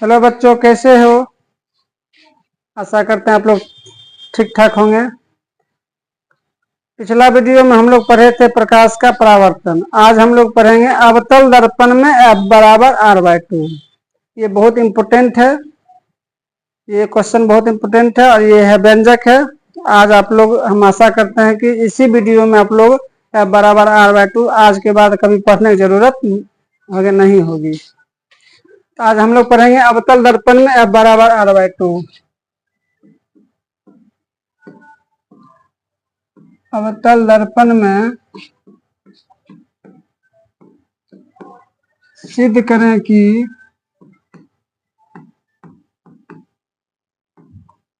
Hello बच्चों, कैसे हो? आशा करते हैं आप लोग ठीक ठाक होंगे। पिछला वीडियो में हम लोग पढ़े थे प्रकाश का परावर्तन। आज हम लोग पढ़ेंगे अवतल दर्पण में F बराबर R/2। ये बहुत इम्पोर्टेंट है, ये क्वेश्चन बहुत इम्पोर्टेंट है और ये है व्यंजक है। आज आप लोग, हम आशा करते हैं कि इसी वीडियो में आप लोग F बराबर R/2 आज के बाद कभी पढ़ने की जरूरत नहीं होगी। तो आज हम लोग पढ़ेंगे अवतल दर्पण में F बराबर R/2। अवतल दर्पण में सिद्ध करें कि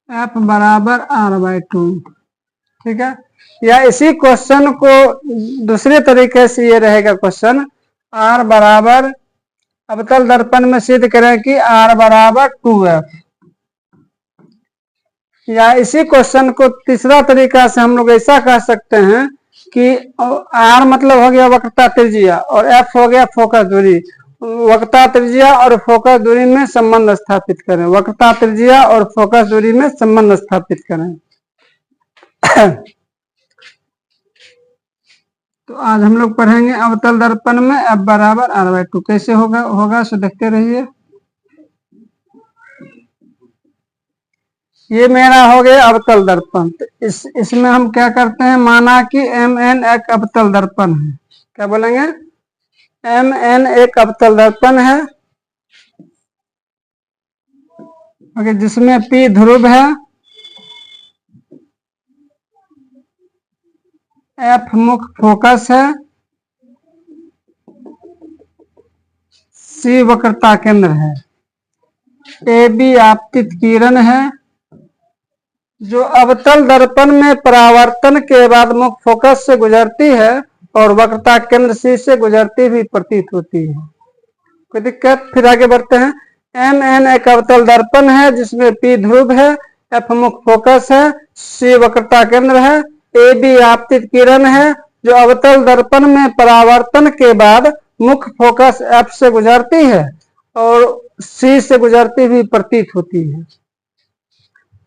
F बराबर R/2। ठीक है, या इसी क्वेश्चन को दूसरे तरीके से ये रहेगा क्वेश्चन, R बराबर अवतल दर्पण में सिद्ध करें कि R बराबर 2F। या इसी क्वेश्चन को तीसरा तरीका से हम लोग ऐसा कह सकते हैं कि R मतलब हो गया वक्रता त्रिज्या और F हो गया फोकस दूरी। वक्रता त्रिज्या और फोकस दूरी में संबंध स्थापित करें। वक्रता त्रिज्या और फोकस दूरी में संबंध स्थापित करें। तो आज हम लोग पढ़ेंगे अवतल दर्पण में F बराबर R/2 कैसे होगा सो देखते रहिए। ये मेरा हो गया अवतल दर्पण। तो इसमें हम क्या करते हैं, माना कि MN एक अवतल दर्पण है। क्या बोलेंगे? MN एक अवतल दर्पण है, ओके, जिसमें P ध्रुव है, F मुख्य फोकस है, C वक्रता केंद्र है, AB आपतित किरण है जो अवतल दर्पण में परावर्तन के बाद मुख्य फोकस से गुजरती है और वक्रता केंद्र C से गुजरती भी प्रतीत होती है। कोई दिक्कत? फिर आगे बढ़ते हैं। MN एक अवतल दर्पण है जिसमें P ध्रुव है, F मुख्य फोकस है, C वक्रता केंद्र है, AB आपतित किरण है जो अवतल दर्पण में परावर्तन के बाद मुख्य फोकस F से गुजरती है और C से गुजरती भी प्रतीत होती है।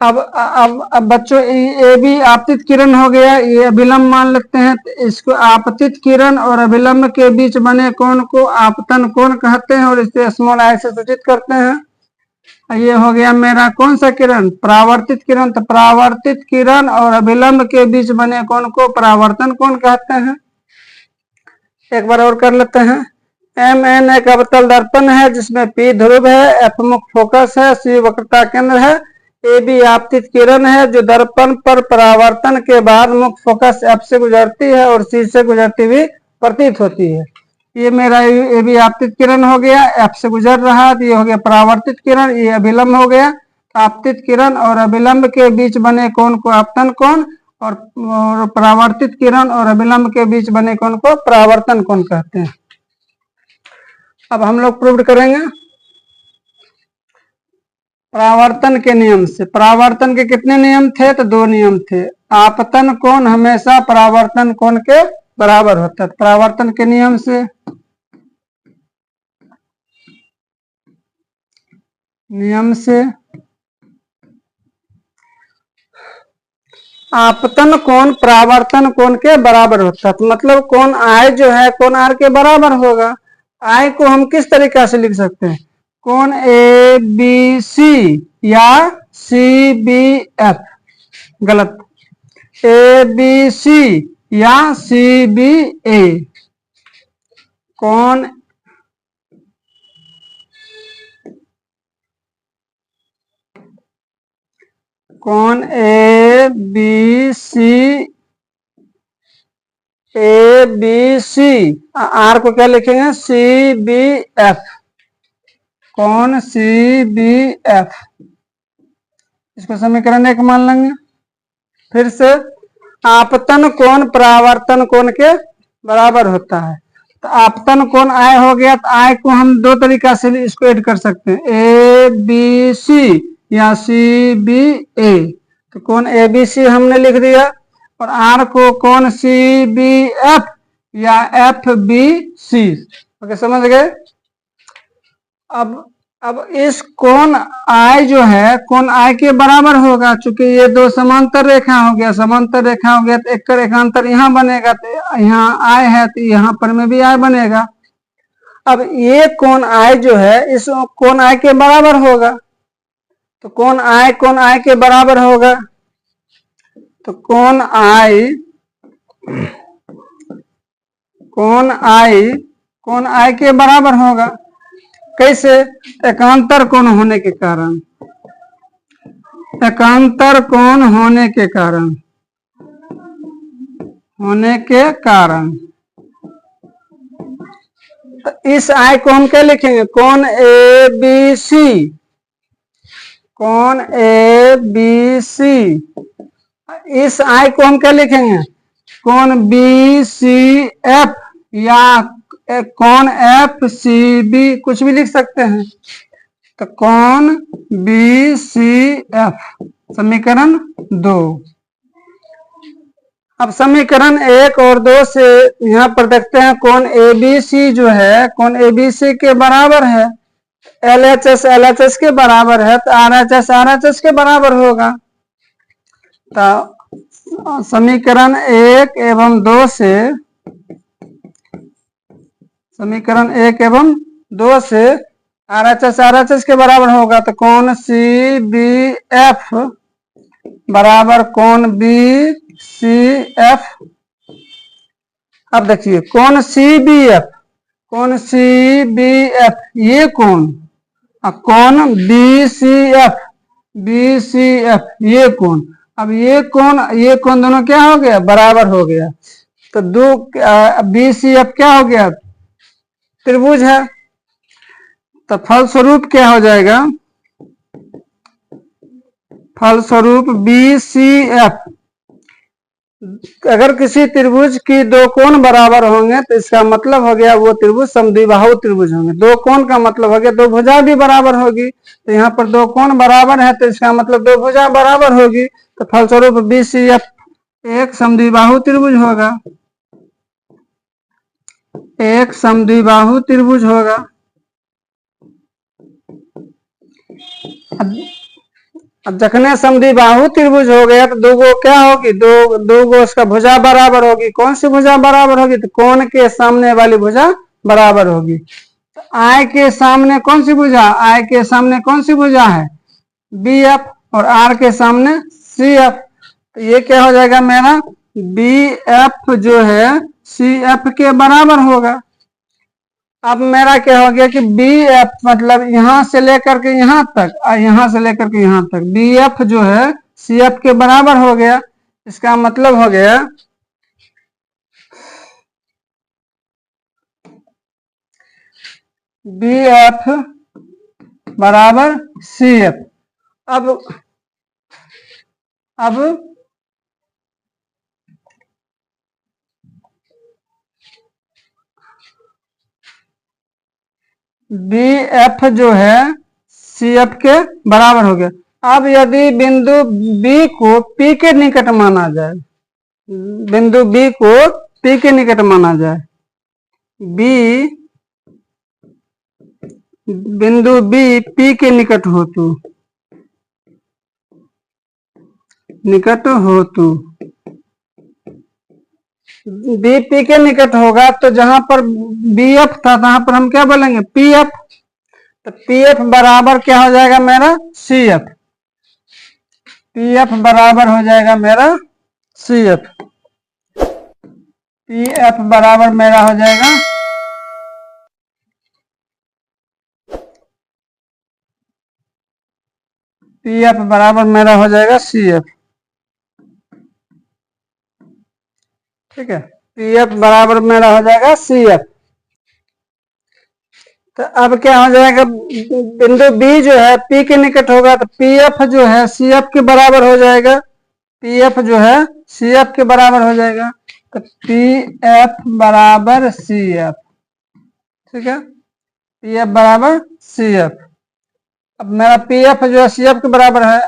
अब बच्चों, ये भी आपतित किरण हो गया, ये अभिलंब मान लेते हैं। तो इसको आपतित किरण और अभिलंब के बीच बने कोण को आपतन कोण कहते हैं और इसे स्मॉल आई से सूचित करते हैं। ये हो गया मेरा कौन सा किरण? परावर्तित किरण। तो परावर्तित किरण और अभिलंब के बीच बने कोण को परावर्तन कोण कहते हैं। एक बार और कर लेते हैं। MN एक अवतल दर्पण है जिसमें P ध्रुव है, F मुख्य फोकस है, C वक्रता केंद्र है, AB आपतित किरण है जो दर्पण पर परावर्तन के बाद मुख्य फोकस F से गुजरती है और C से गुजरती भी प्रतीत होती है। ये मेरा AB आपतित किरण हो गया, F से गुजर रहा है। ये हो गया परावर्तित किरण, ये अभिलंब हो गया। आपतित किरण और अभिलंब के बीच बने कोण को आपतन कोण और परावर्तित किरण और अभिलंब के बीच बने कोण को परावर्तन कोण कहते हैं। अब हम लोग प्रूव करेंगे परावर्तन के नियम से। परावर्तन के कितने नियम थे? तो 2 नियम थे। आपतन कोण हमेशा परावर्तन कोण के बराबर होता है। परावर्तन के नियम से आपतन कोण परावर्तन कोण के बराबर होता है। तो मतलब कोण I जो है कोण R के बराबर होगा। I को हम किस तरीका से लिख सकते हैं? कोण ABC या CBF। गलत। ABC या CBA। कोण ABC R को क्या लिखेंगे? CBF। कोण CBF, इसको समीकरण 1 मान लेंगे। फिर से आपतन कोण परावर्तन कोण के बराबर होता है। तो आपतन कोण I हो गया, तो I को हम 2 तरीका से इसको ऐड कर सकते हैं, ABC या CBA। तो कोण ABC हमने लिख दिया और R को कोण CBF या FBC। ओके, समझ गए? अब अब इस कोण आई जो है कोण आई के बराबर होगा, चूंकि ये दो समांतर रेखा हो गया, समांतर रेखा हो गया तो एक का रेखांतर यहाँ बनेगा, तो यहाँ आई है तो यहाँ पर में भी आई बनेगा। अब ये कोण आई जो है इस कोण आई के बराबर होगा, तो कोण आई के बराबर होगा, तो कोण आई के बराबर होगा। कैसे? एकांतर कोण होने के कारण, एकांतर कोण होने के कारण तो इस आई को हम क्या लिखेंगे? कोण ए बी सी, कोण ए बी सी। इस आई को हम क्या लिखेंगे? कोण बी सी एफ, या कोण एफ सी बी, कुछ भी लिख सकते हैं। तो कोण बी सी एफ, समीकरण 2। अब समीकरण 1 और 2 से यहाँ पर देखते हैं कोण ए बी सी जो है कोण ए बी सी के बराबर है, एल एच एस के बराबर है, तो आर एच एस के बराबर होगा। तो समीकरण 1 एवं 2 से, समीकरण 1 एवं 2 से आर एच एस के बराबर होगा, तो कोण सी बी एफ बराबर कोण बी सी एफ। अब देखिए कोण सी बी एफ, कोण सी बी एफ ये कोण, कोण B C F, B C F ये कोण। अब ये कोण दोनों क्या हो गया? बराबर हो गया। तो दो बी सी एफ क्या हो गया? त्रिभुज है। तो फलस्वरूप क्या हो जाएगा? फलस्वरूप बी सी एफ, अगर किसी त्रिभुज की दो कोण बराबर होंगे तो इसका मतलब हो गया वो त्रिभुज समद्विबाहु त्रिभुज होंगे। दो कोण का मतलब हो गया दो भुजा भी बराबर होगी, तो यहाँ पर दो कोण बराबर है तो इसका मतलब दो भुजा बराबर होगी। तो फलस्वरूप बी सी एफ एक समद्विबाहु त्रिभुज होगा, एक समद्विबाहु त्रिभुज होगा। अब जखने समद्विबाहु त्रिभुज हो गया तो दो गो क्या होगी? दो गो उसका भुजा बराबर होगी। कौन सी भुजा बराबर होगी? तो कोण के सामने वाली भुजा बराबर होगी। तो आई के सामने कौन सी भुजा? आई के सामने कौन सी भुजा है? बी एफ, और आर के सामने सी एफ। तो ये क्या हो जाएगा मेरा? बी एफ जो है सी एफ के बराबर होगा। अब मेरा क्या हो गया कि बी एफ मतलब यहां से लेकर के यहां तक और यहां से लेकर के यहां तक बी एफ जो है सी एफ के बराबर हो गया। इसका मतलब हो गया बी एफ बराबर सी एफ। अब बी एफ जो है सी एफ के बराबर हो गया। अब यदि बिंदु बी को पी के निकट माना जाए, बिंदु बी को पी के निकट माना जाए, बिंदु बी पी के निकट हो तो बी पी के निकट होगा, तो जहां पर बी एफ था वहां पर हम क्या बोलेंगे? P F. तो पी एफ बराबर क्या हो जाएगा मेरा? C F. पी एफ बराबर हो जाएगा मेरा सी एफ। पी एफ बराबर मेरा हो जाएगा पी एफ बराबर मेरा हो जाएगा सी एफ। ठीक है, पी एफ बराबर मेरा हो जाएगा सी एफ। तो अब क्या हो जाएगा? बिंदु बी जो है पी के निकट होगा, तो पी एफ जो है सी एफ के बराबर हो जाएगा। पी एफ जो है सी एफ के बराबर हो जाएगा। तो पी एफ बराबर सी एफ। ठीक है, पी एफ बराबर सी एफ। अब मेरा पी एफ जो है सी एफ के बराबर है।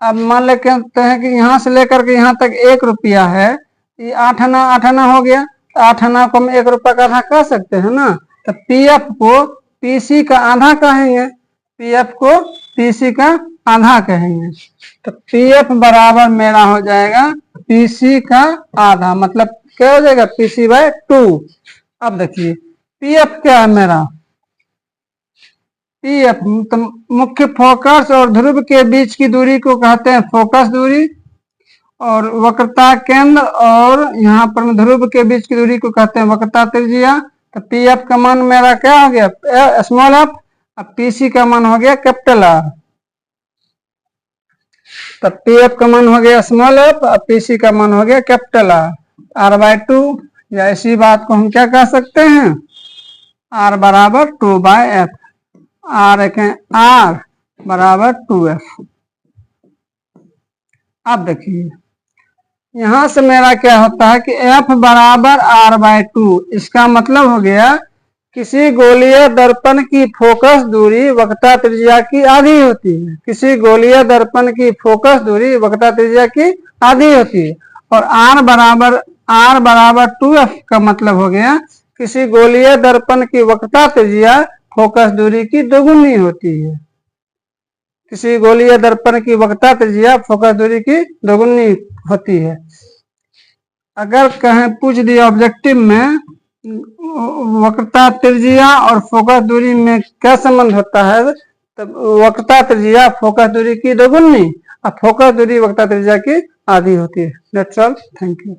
अब मान लेते हैं कि यहाँ से लेकर के यहाँ तक 1 रुपया है, ये 8 आना हो गया, तो 8 आना को हम 1 रुपया का आधा कह सकते हैं ना। तो पी एफ को पी सी का आधा कहेंगे, पी एफ को पी सी का आधा कहेंगे। तो पी एफ बराबर मेरा हो जाएगा पी सी का आधा, मतलब क्या हो जाएगा, पी सी बाय 2। अब देखिए पी एफ क्या है मेरा, पी एफ तो मुख्य फोकस और ध्रुव के बीच की दूरी को कहते हैं फोकस दूरी, और वक्रता केंद्र और यहाँ पर ध्रुव के बीच की दूरी को कहते हैं वक्रता त्रिज्या। तो पी एफ का मान मेरा क्या हो गया, स्मॉल एफ, अब पी सी का मान हो गया कैपिटल आर। तो पी एफ का मान हो गया स्मॉल एफ और पी सी का मान हो गया कैपिटल आर, आर बाय 2, या इसी बात को हम क्या कह सकते हैं, आर बराबर 2 बाय एफ, आर बराबर 2f। अब देखिए यहां से मेरा क्या होता है कि f बराबर r बाय 2, इसका मतलब हो गया किसी गोलीय दर्पण की फोकस दूरी वक्रता त्रिज्या की आधी होती है, किसी गोलीय दर्पण की फोकस दूरी वक्रता त्रिज्या की आधी होती है, और r बराबर 2f का मतलब हो गया किसी गोलीय दर्पण की वक्रता त्रिज्या फोकस दूरी की दोगुनी होती है, किसी गोलीय दर्पण की वक्रता त्रिज्या फोकस दूरी की दोगुनी होती है। अगर कहें पूछ दिया ऑब्जेक्टिव में वक्रता त्रिज्या और फोकस दूरी में क्या संबंध होता है, तो वक्रता त्रिज्या फोकस दूरी की दोगुनी और फोकस दूरी वक्रता त्रिज्या की आधी होती है। That's all, thank you.